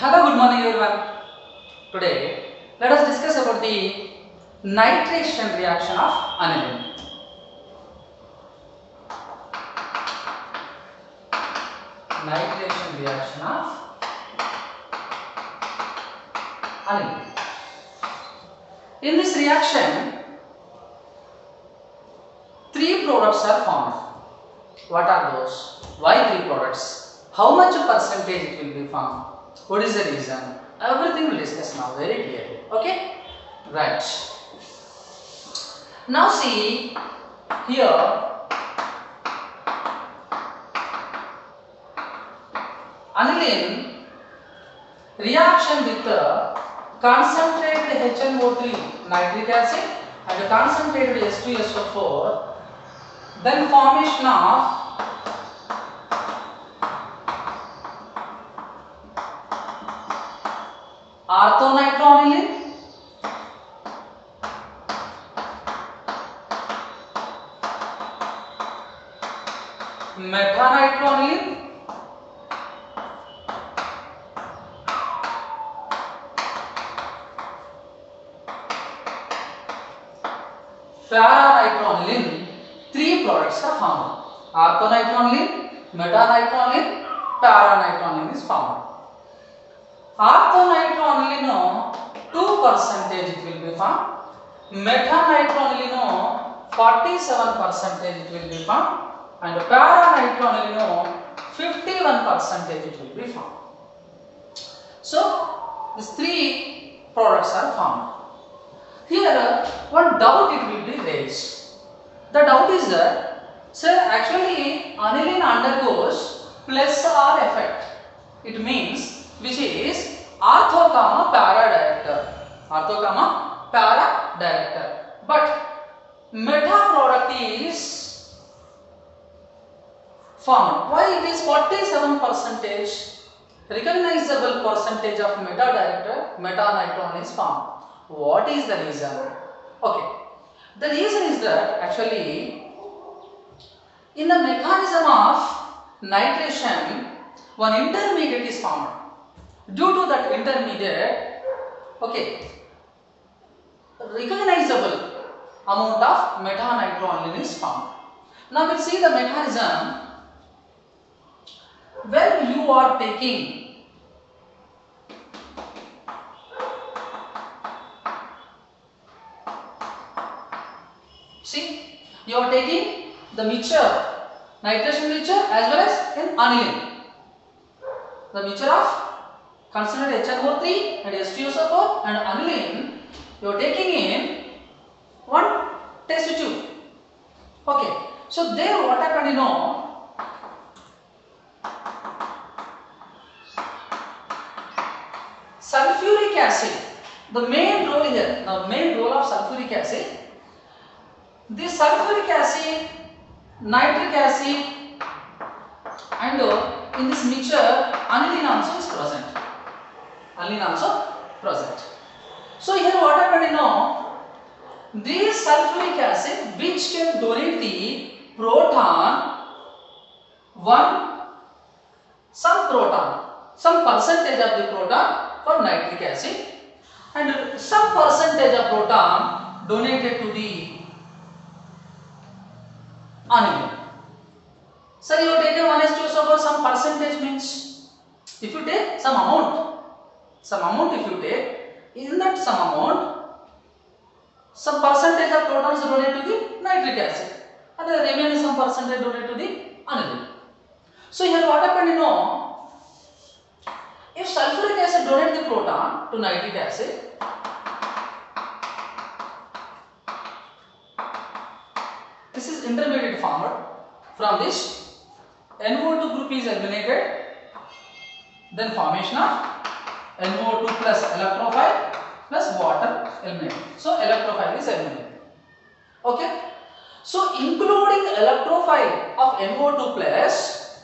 Hello, good morning everyone. Today, let us discuss about the nitration reaction of aniline. Nitration reaction of aniline. In this reaction, three products are formed. What are those? Why three products? How much percentage it will be formed? What is the reason? Everything we'll discuss now very clearly. Okay? Right. Now see here aniline reaction with the concentrated HNO3 nitric acid and concentrated H2SO4, then formation of orthonitronilin, methanitronilin, paranitronilin. Three products are formed. Orthonitronilin, methanitronilin, paranitronilin is formed. Orthonitronilin 2% it will be formed. Methanitronilin 47% it will be formed, and paranitronilin 51% it will be formed. So these three products are formed. Here one doubt it will be raised. The doubt is that, sir, actually aniline undergoes plus R effect. It means which is ortho comma para director. Ortho comma para director. But meta product is formed. Why it is 47%? Recognizable percentage of meta director, metanitron is formed. What is the reason? Okay, the reason is that actually in the mechanism of nitration, one intermediate is formed. Due to that intermediate, okay, recognizable amount of metanitronilin is formed. Now we'll see the mechanism. When you are taking you are taking the mixture, nitration mixture as well as in aniline. The mixture of concentrated HNO3 and H2SO4 and aniline you are taking in one test tube. Okay, so there what happened, sulfuric acid, the main role here, the main role of sulfuric acid. This sulfuric acid, nitric acid, and in this mixture, aniline also is present. Aniline also present. So here what happened, this sulfuric acid which can donate the proton, some percentage of the proton for nitric acid, and some percentage of proton donated to the aniline. Sir, you have taken 1H2SO4, some percentage means if you take some amount if you take, in that some amount, some percentage of protons donated to the nitric acid and the remaining some percentage donated to the aniline. So here what happened, if sulfuric acid donate the proton to nitric acid, this is intermediate formed. From this NO2 group is eliminated, then formation of NO2 plus electrophile plus water eliminated. So electrophile is eliminated. Okay. So including electrophile of NO2 plus,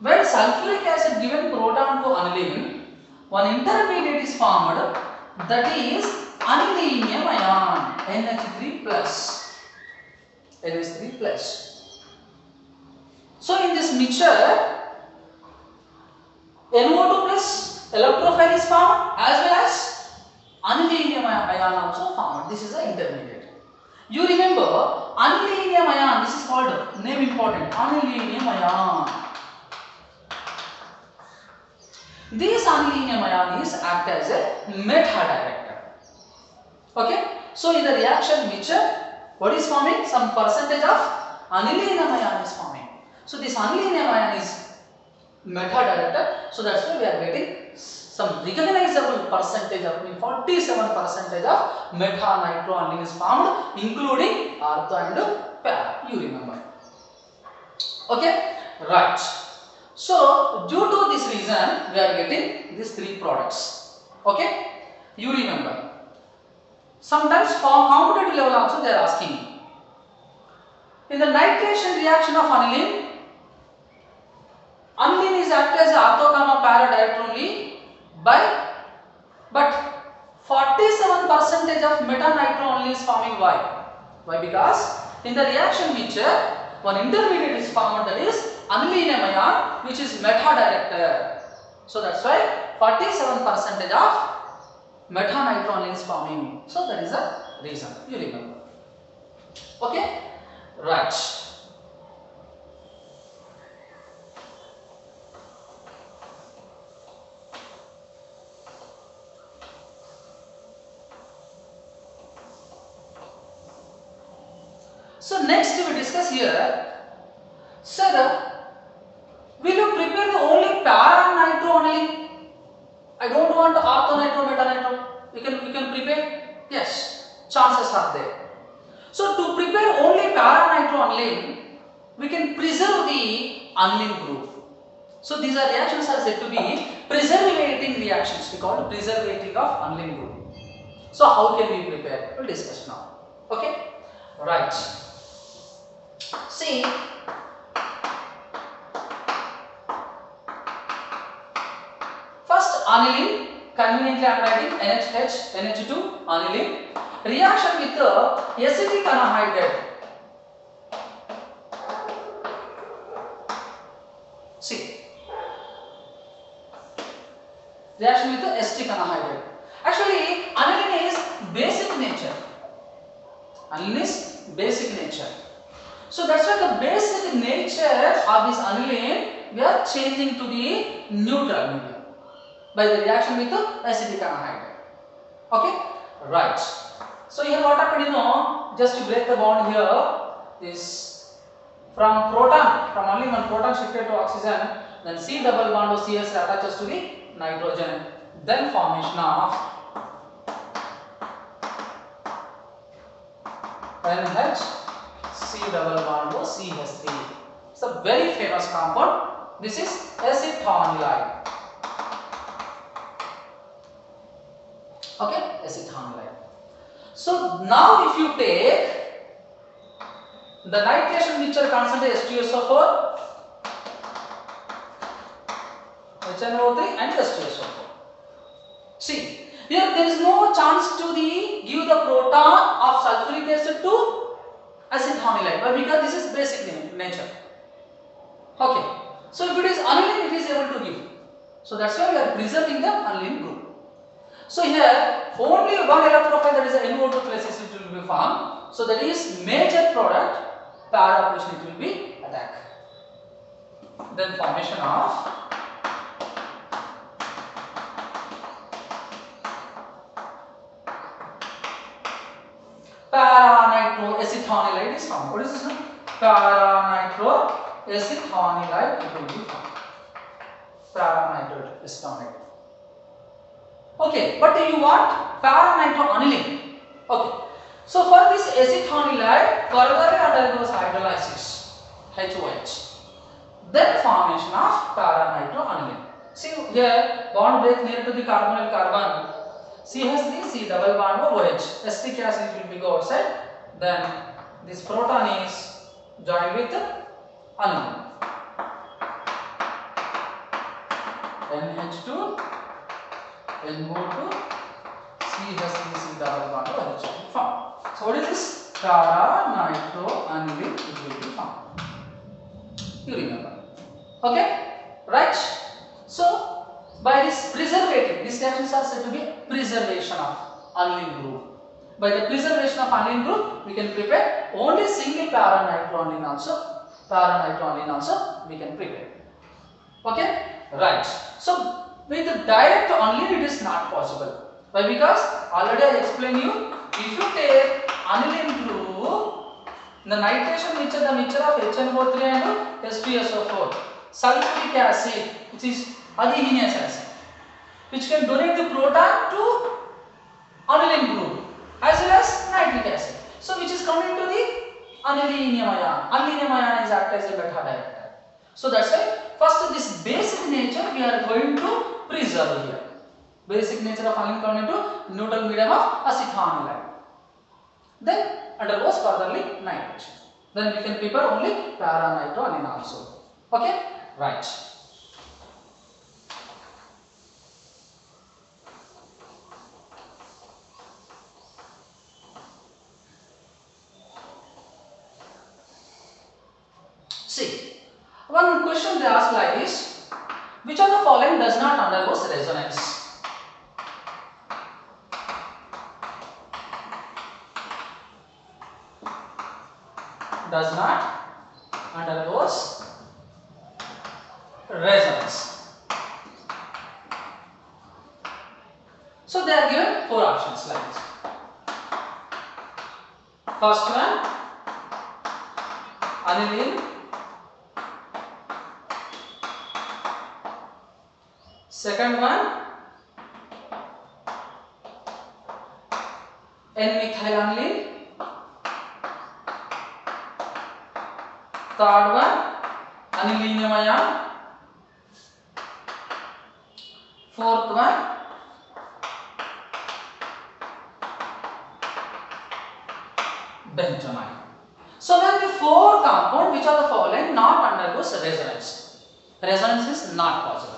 when sulfuric acid given proton to aniline, one intermediate is formed, that is anilinium ion, NH3 plus. NH3 plus. So in this mixture, NO2 plus electrophile is formed as well as unilinium ion also formed. This is the intermediate. You remember unilinium ion, this is called, name important, unilinium ion. This unilinium ion is act as a meta director. Okay, so in the reaction mixture, what is forming? Some percentage of unilinium ion is forming. So this unilinium ion is meta director. So that's why we are getting some recognizable percentage of 47% of meta nitroaniline is formed, including ortho and para. You remember? Okay, right. So due to this reason, we are getting these three products. Okay, you remember. Sometimes for competitive level also they are asking. In the nitration reaction of aniline, aniline is act as ortho comma para director only but 47% of meta nitroaniline is forming. Why? Why? Because in the reaction mixture, one intermediate is formed, that is unilinium ion, which is meta director. So that's why 47% of meta nitroaniline is forming. So that is the reason. You remember? Okay, right. So next we discuss here, sir, will you prepare the only para nitroaniline? I don't want ortho nitro, meta nitro. We can prepare. Yes, chances are there. So to prepare only para nitroaniline, we can preserve the aniline group. So these are reactions are said to be preservating reactions. We call it preservating of aniline group. So how can we prepare? We'll discuss now. Okay, right. See, first aniline, conveniently I am writing NH, NH2, aniline, reaction with the acetic anhydride. See, reaction with the acetic anhydride. Actually, aniline is basic nature. Aniline is basic nature. So that's why the basic nature of this aniline we are changing to the neutral medium by the reaction with the acetic anhydride. Okay, right. So here what happened, you know, just to break the bond here is from proton, from only one proton shifted to oxygen, then C double bond of CS attaches to the nitrogen, then formation of NH C double bond O CH3. It's a very famous compound. This is acetonilide. Okay, acetonilide. So now if you take the nitration mixture concentration H2SO4, HNO3 and H2SO4. See, here there is no chance to give the proton of sulfuric acid to acetonilide, but because this is basic nature. Okay, so if it is aniline, it is able to give. So that's why we are preserving the aniline group. So here only one electrophile, that is the NO2 plus it will be formed. So that is major product, para operation it will be attack. Then formation of para-nitroacetonilide is formed. What is this? Para-nitroacetonilide it will be formed. Para-nitroacetonilide. Okay, but you want para-nitroaniline. Okay, so for this acetonilide, further undergoes hydrolysis, HOH. Then formation of para-nitroaniline. See here, bond break near to the carbonyl carbon. CH3, C double bond OH. Acetic acid will be go outside. Then this proton is joined with aniline. NH2, NO2, CH3, C double bond OH will be formed. So what is this? Para-nitroaniline it will be formed. You remember? Okay, right? So by this preservation conservative. These reactions are said to be preservation of aniline group. By the preservation of aniline group, we can prepare only single para-nitroaniline also. Para-nitroaniline also we can prepare. Okay, right. So with the direct aniline, it is not possible. Why? Because already I explained you. If you take aniline group, the nitration mixture, the mixture of HNO3 and H2SO4, sulfuric acid, which is aldehyneous acid, which can donate the proton to aniline group as well as nitric acid. So which is coming to the anilinium ion. Anilinium ion is act as a beta director. So that's why first this basic nature we are going to preserve here. Basic nature of aniline coming to neutral medium of acetonylide. Then undergoes furtherly nitration. Then we can prepare only para-nitroaniline also. Okay, right. See, one question they ask like this: which of the following does not undergo resonance? Does not undergoes resonance. So they are given four options like this. First one, aniline. Second one, N-methylaniline. Third one, anilinium ion. Fourth one, benzamide. So then the four compound which are the following not undergoes resonance. Resonance is not possible.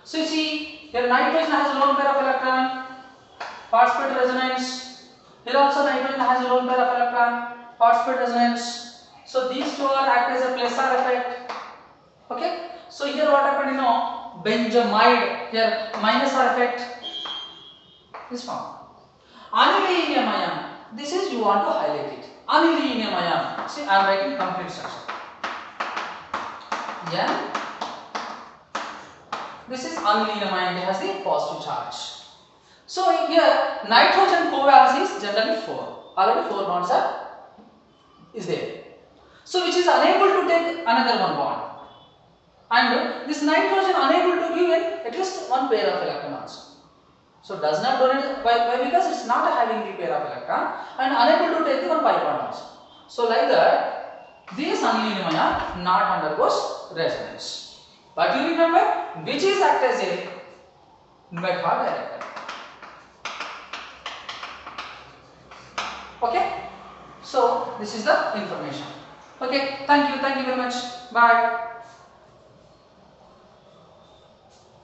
So you see here nitrogen has a lone pair of electron, phosphate resonance. Here also nitrogen has a lone pair of electron, phosphate resonance. So these two are act as a Plessard effect. Okay. So here what happened, you know, benzamide here minus R effect is found. Anilinium ion. This is you want to highlight it. Anilinium ion. See, I am writing complete structure. Yeah. This is anilinium ion. It has the positive charge. So here nitrogen covalence is generally 4. Already 4 bonds is there. So which is unable to take another one bond. And this nitrogen unable to give at least one pair of electrons. So does not donate. Why? Because it's not having the pair of electron and unable to take the one pi bond also. So like that, this anilinium ion not undergoes resonance. But you remember which is act as a meta director. Okay. So this is the information. Okay. Thank you very much. Bye.